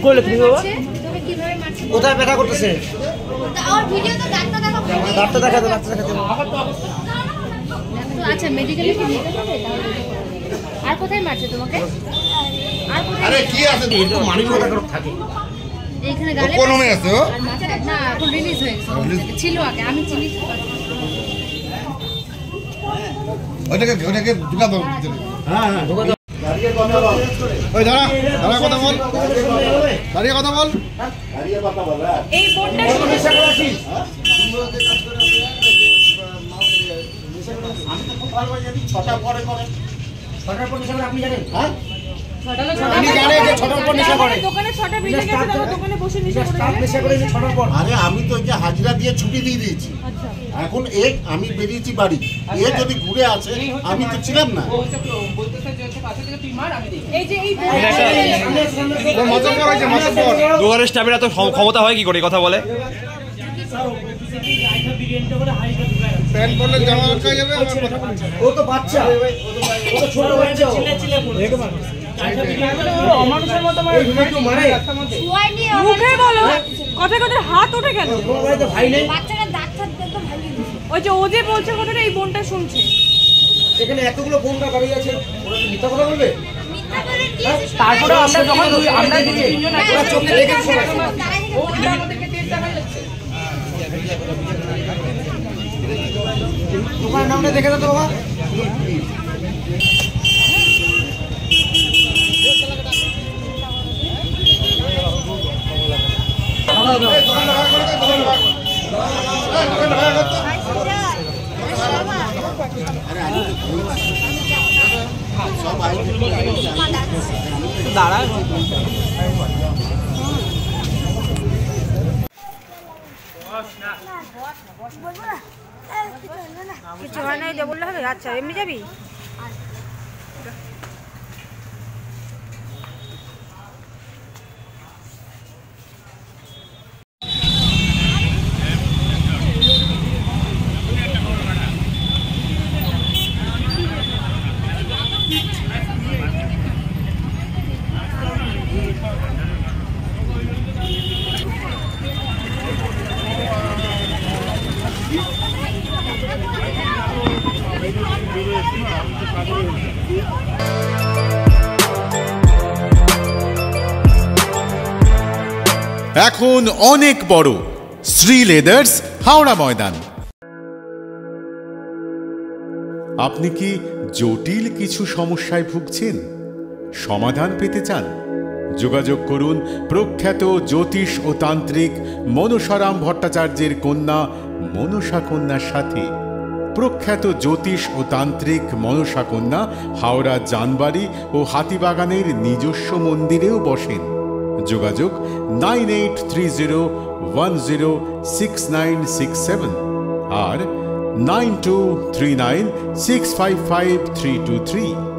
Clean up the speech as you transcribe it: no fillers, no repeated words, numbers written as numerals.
করলে তুমি বাবা? তোকে কিভাবে মারছে? কোথায় ব্যথা করতেছে? আর ভিডিও তো ডাক্তার দেখাবো। ডাক্তার দেখাতে ডাক্তার দেখাতে। আচ্ছা মেডিকেলে কি নিতে হবে তাহলে? আর কোথায় মারছে তোমাকে? আর কোথায়? আরে কি আছে তুই একটু মানবিকতা করে থাকে। এইখানে গালে কোন রুমে আছে ও? আর মাথায় না এখন রিলিজ হয়েছে। ছিল আগে আমি চিনি। ওটাকে ঢুকা দাও ভিতরে। হ্যাঁ ঢুকা দাও। দাঁড়িয়ে কথা বল। ওই দাঁড়া কথা বল। দাঁড়িয়ে কথা বল। দাঁড়িয়ে কথা বল। এই বোর্ডটা নেশা করে আসিস? আমি তো খুব ভালো জানি 6টা পরে করে। 6টার পর নেশা করে আপনি জানেন? হ্যাঁ? আপনি জানেন যে 6টার পর নেশা করে? দোকানে 6টা বেজে গেছে তারা দোকানে বসে নেশা করে স্টাফ নেশা করে 6টার পর। আরে আমি তো যে হাজিরা দিয়ে ছুটি দিয়ে দিয়েছি। আচ্ছা এখন আমি বেরিয়েছি বাড়ি। যদি ঘুরে আসে আমি তো ছিলাম না। এই যে এই দোকানের স্টাফের এত ক্ষমতা হয় কি করে কথা বলে? প্যান্ট পরলে জামা আটকে যাবে। ও তো বাচ্চা, ও তো ছোট বাচ্চা। অমানুষের মতো মানে ছুয়াই নিয়ে মুখে বলো কথা কথা হাত উঠে গেল। তোমার বাড়িতে ভাই নেই? বাচ্চাটা ডাক্তার দেখো ভালো। ওই যে ও যে বলছে কথাটা এই বোনটা শুনছে। এখানে এতগুলো বোনরা দাঁড়িয়ে আছে, ওরা কি মিথ্যা কথা বলবে? মিথ্যা করে কি? তারপরে আমরা যখন আমরা তিনজন ওরা চোখে দেখেছি সবাই। তোমার নামটা দেখে দাও তো বাবা। দাঁড়া কিছু হয় নাই যে বললে হবে? আচ্ছা এমনি যাবি? এখন অনেক বড় শ্রী লেদার্স হাওড়া ময়দান। আপনি কি জটিল কিছু সমস্যায় ভুগছেন? সমাধান পেতে চান? যোগাযোগ করুন প্রখ্যাত জ্যোতিষ ও তান্ত্রিক মনসারাম ভট্টাচার্যের কন্যা মনসা কন্যার সাথে। প্রখ্যাত জ্যোতিষ ও তান্ত্রিক মনসা কন্যা হাওড়া জানবাড়ি ও হাতিবাগানের নিজস্ব মন্দিরেও বসেন। যোগাযোগ 9830106967 আর 9239655323।